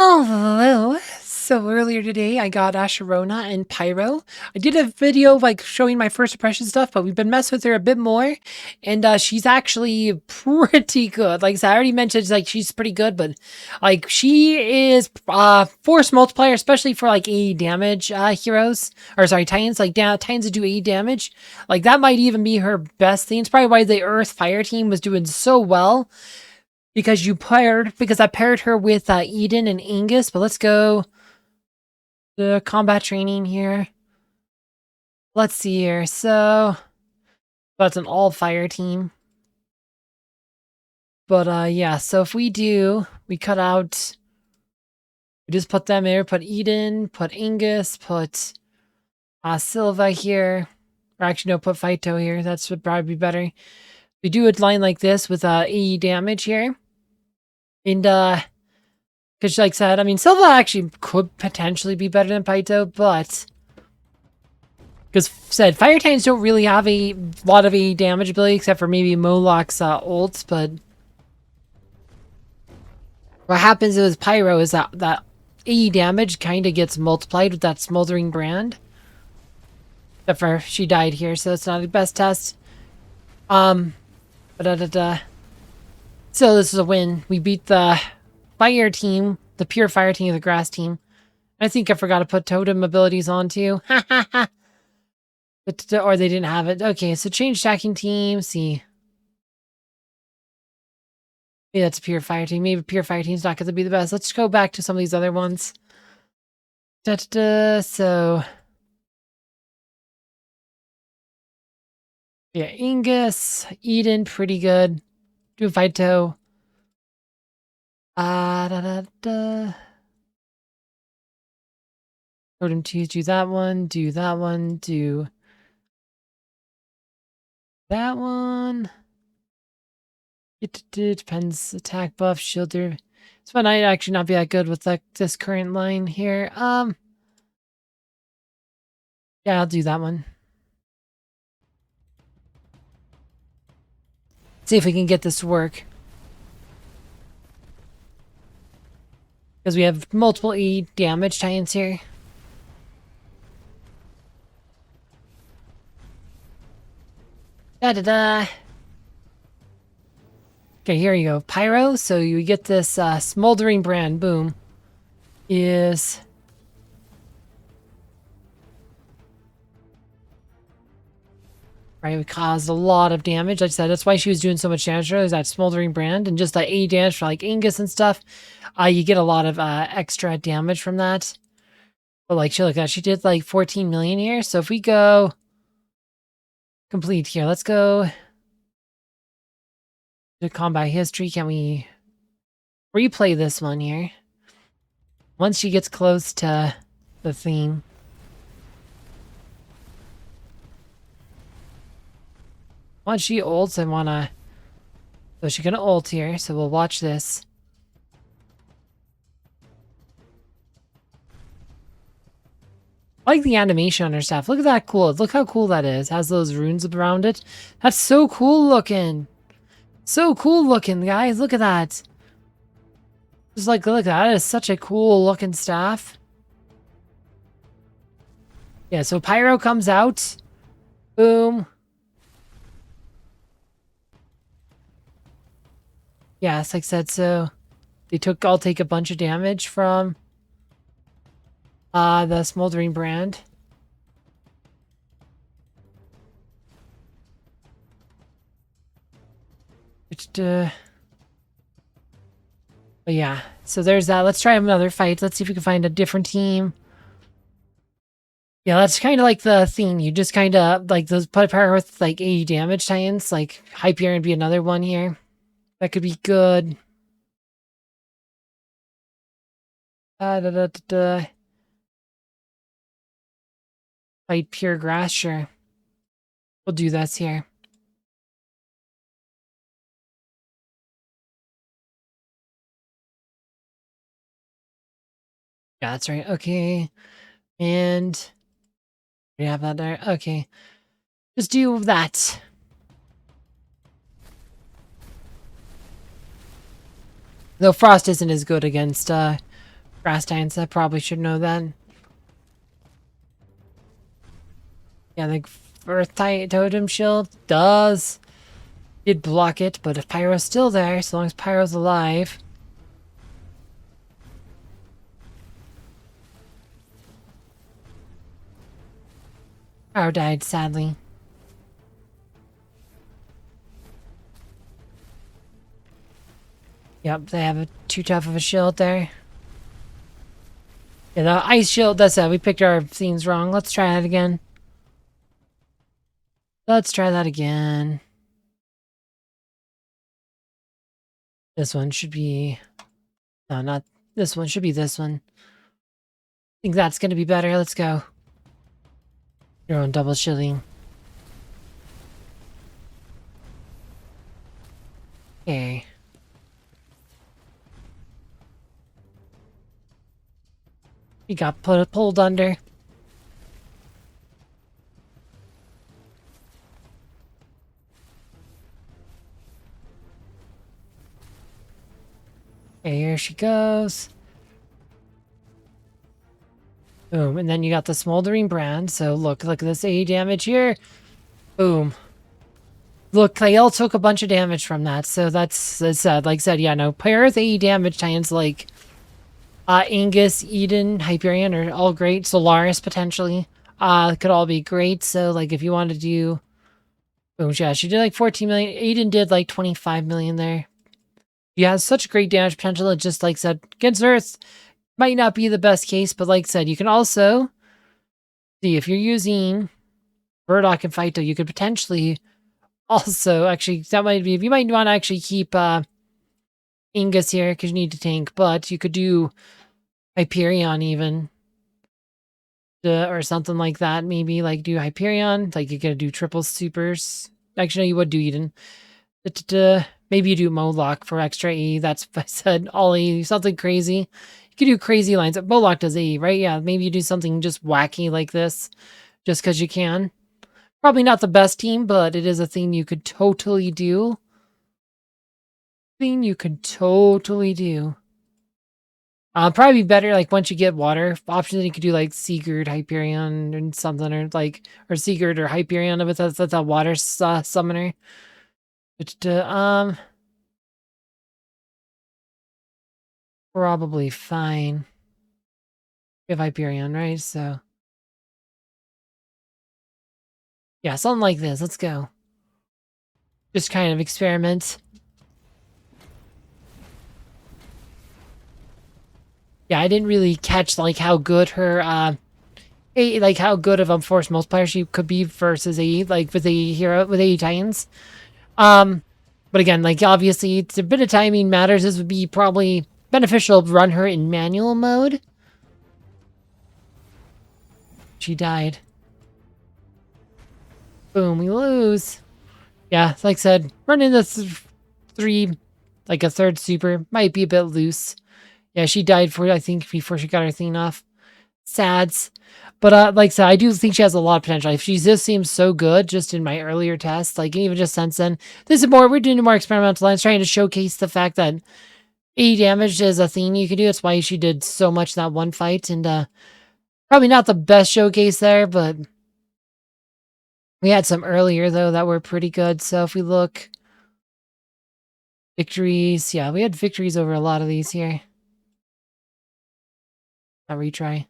Oh, hello. So earlier today, I got Asherona and Pyro. I did a video like showing my first impression stuff, but we've been messing with her a bit more, and she's actually pretty good. Like I said, I already mentioned, like she's pretty good, but like she is force multiplier, especially for like AE damage heroes, or sorry, Titans. Like Titans that do AE damage, like that might even be her best thing. It's probably why the Earth Fire team was doing so well because I paired her with Eden and Angus. But let's go to combat training here. Let's see here. So that's an all fire team. But yeah, so if we cut out, we just put them here, put Eden, put Angus, put Silva here. Or actually no, put Phyto here. That's would probably be better. We do a line like this with AE damage here. And because like I said, I mean, Silva actually could potentially be better than Pyto, but because said Fire Titans don't really have a lot of a damage ability except for maybe Moloch's ults, but what happens with Pyro is that AE damage kind of gets multiplied with that smoldering brand. Except for she died here, so it's not the best test. So this is a win. We beat the fire team, the pure fire team, the grass team. I think I forgot to put totem abilities on too. Or they didn't have it. Okay, so change stacking team. See. Maybe that's a pure fire team. Maybe pure fire team's not going to be the best. Let's go back to some of these other ones. So. Yeah, Angus, Eden, pretty good. Do Vito. Totem 2, do that one, do that one, do that one. It depends. Attack buff, shielder. This one might actually not be that good with this current line here. Yeah, I'll do that one. See if we can get this to work. Because we have multiple E damage Titans here. Da-da-da. Okay, here you go. Pyro, so you get this smoldering brand, boom, is... Right, it caused a lot of damage. Like I said, that's why she was doing so much damage. Is that smoldering brand and just that A damage for like Angus and stuff. You get a lot of extra damage from that. But like, look at that. She did like 14 million here. So if we go complete here, let's go to combat history. Can we replay this one here? Once she gets close to the theme. Once she ults, I wanna... So she's gonna ult here, so we'll watch this. I like the animation on her staff. Look at that cool. Look how cool that is. Has those runes around it. That's so cool looking. So cool looking, guys. Look at that. Just like, look at that. That is such a cool looking staff. Yeah, so Pyro comes out. Boom. Yeah, it's like I said, so I'll take a bunch of damage from the smoldering brand. But yeah, so there's that. Let's try another fight. Let's see if we can find a different team. Yeah, that's kind of like the theme. You just kind of like those power with like 80 damage Titans. Like Hyperion would be another one here. That could be good. Fight pure grass, sure. We'll do this here. Yeah, that's right. Okay. And we have that there. Okay. Just do that. Though Frost isn't as good against Grass Giants, I probably should know that. Yeah, the Earth Totem Shield did block it, but if Pyro's still there, so long as Pyro's alive. Pyro died, sadly. Yep, they have too tough of a shield there. Yeah, the ice shield, that's it. We picked our scenes wrong. Let's try that again. Let's try that again. This one should be... No, not this one. Should be this one. I think that's going to be better. Let's go. Your own double shielding. Okay. You got pulled under. Okay, here she goes. Boom, and then you got the smoldering brand. So look at this AE damage here. Boom. Look, they all took a bunch of damage from that, so that's sad. Like I said, yeah, no, Pyro's AE damage tie-ins like Angus, Eden, Hyperion are all great. Solaris, potentially, could all be great. So, like, if you want to do... Boom, yeah, she did like 14 million. Eden did like 25 million there. She has such great damage potential. It just, like I said, against Earth might not be the best case, but like I said, you can also see if you're using Burdock and Phyto, you could potentially also, actually, that might be, you might want to actually keep Angus here because you need to tank, but you could do Hyperion even, or something like that. Maybe like do Hyperion, like you could do triple supers. Actually, no, you would do Eden. Maybe you do Moloch for extra E. That's what I said. All E, something crazy. You could do crazy lines. Moloch does E, right? Yeah, maybe you do something just wacky like this, just because you can. Probably not the best team, but it is a thing you could totally do. Probably be better like once you get water options, you could do like Sigurd, Hyperion, and something, or Sigurd or Hyperion, but that's a water summoner. But probably fine. We have Hyperion, right? So yeah, something like this. Let's go. Just kind of experiment. Yeah, I didn't really catch like how good her like how good of a force multiplier she could be versus AE, like with the hero with AE Titans. But again, like obviously it's a bit of timing matters. This would be probably beneficial to run her in manual mode. She died. Boom, we lose. Yeah, like I said, running the three, like a third super, might be a bit loose. Yeah, she died I think, before she got her thing off. Sads. But like I said, I do think she has a lot of potential. If she just seems so good, just in my earlier tests, like even just since then, we're doing more experimental lines, trying to showcase the fact that AE damage is a thing you can do. That's why she did so much that one fight, and probably not the best showcase there, but we had some earlier though that were pretty good. So if we look victories, yeah, we had victories over a lot of these here. A retry.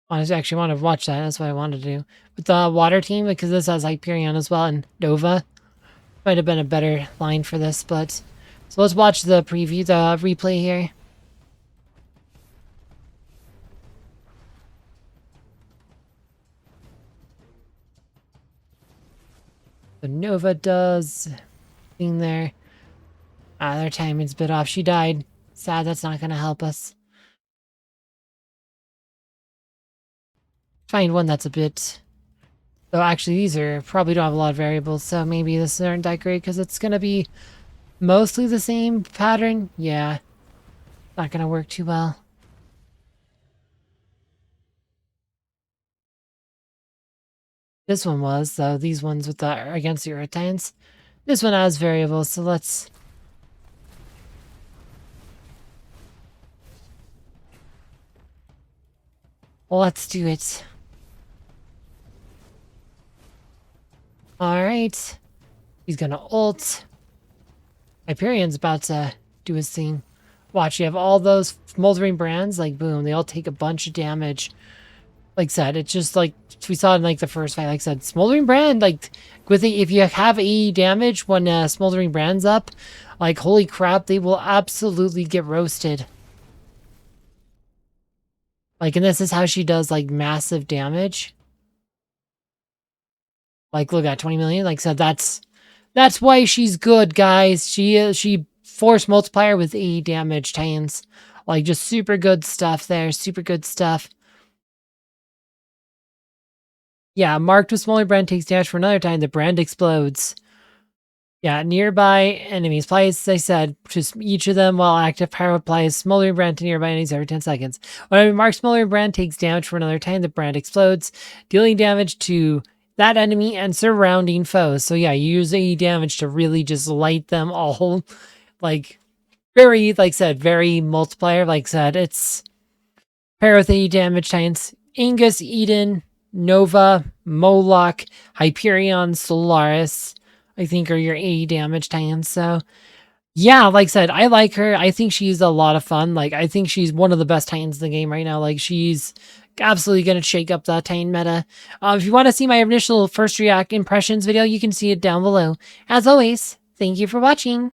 I actually want to watch that. That's what I wanted to do. With the water team, because this has Hyperion as well, and Nova. Might have been a better line for this, but... So let's watch the preview, the replay here. The Nova does... thing there. Their timing's a bit off. She died. Sad, that's not going to help us. Find one that's a bit... So actually, these are probably don't have a lot of variables, so maybe this aren't that great, because it's going to be mostly the same pattern. Yeah. Not going to work too well. This one was, though. These ones with the against the Earth Titans. This one has variables, so let's... Well, let's do it. Alright. He's gonna ult. Hyperion's about to do his thing. Watch, you have all those smoldering brands, like boom, they all take a bunch of damage. Like I said, it's just like we saw in like the first fight. Like I said, smoldering brand, like with the, if you have AE damage when smoldering brand's up, like holy crap, they will absolutely get roasted. Like, and this is how she does like massive damage. Like, look at 20 million. Like I said, that's why she's good, guys. She force multiplier with AE damage Titans. Like, just super good stuff there. Super good stuff. Yeah, marked with smaller brand takes damage for another time. The brand explodes. Yeah, nearby enemies. Applies, as I said, just each of them while active. Pyro applies smoldering brand to nearby enemies every 10 seconds. When a marked smoldering brand takes damage for another time, the brand explodes, dealing damage to that enemy and surrounding foes. So yeah, you use AE damage to really just light them all. Like, very, like I said, very multiplier. Like I said, it's Pyro with AE damage Titans. Angus, Eden, Nova, Moloch, Hyperion, Solaris, I think are your AE damage Titans. So yeah, like I said, I like her. I think she's a lot of fun. Like, I think she's one of the best Titans in the game right now. Like, she's absolutely going to shake up the Titan meta. If you want to see my initial first react impressions video, you can see it down below. As always, thank you for watching.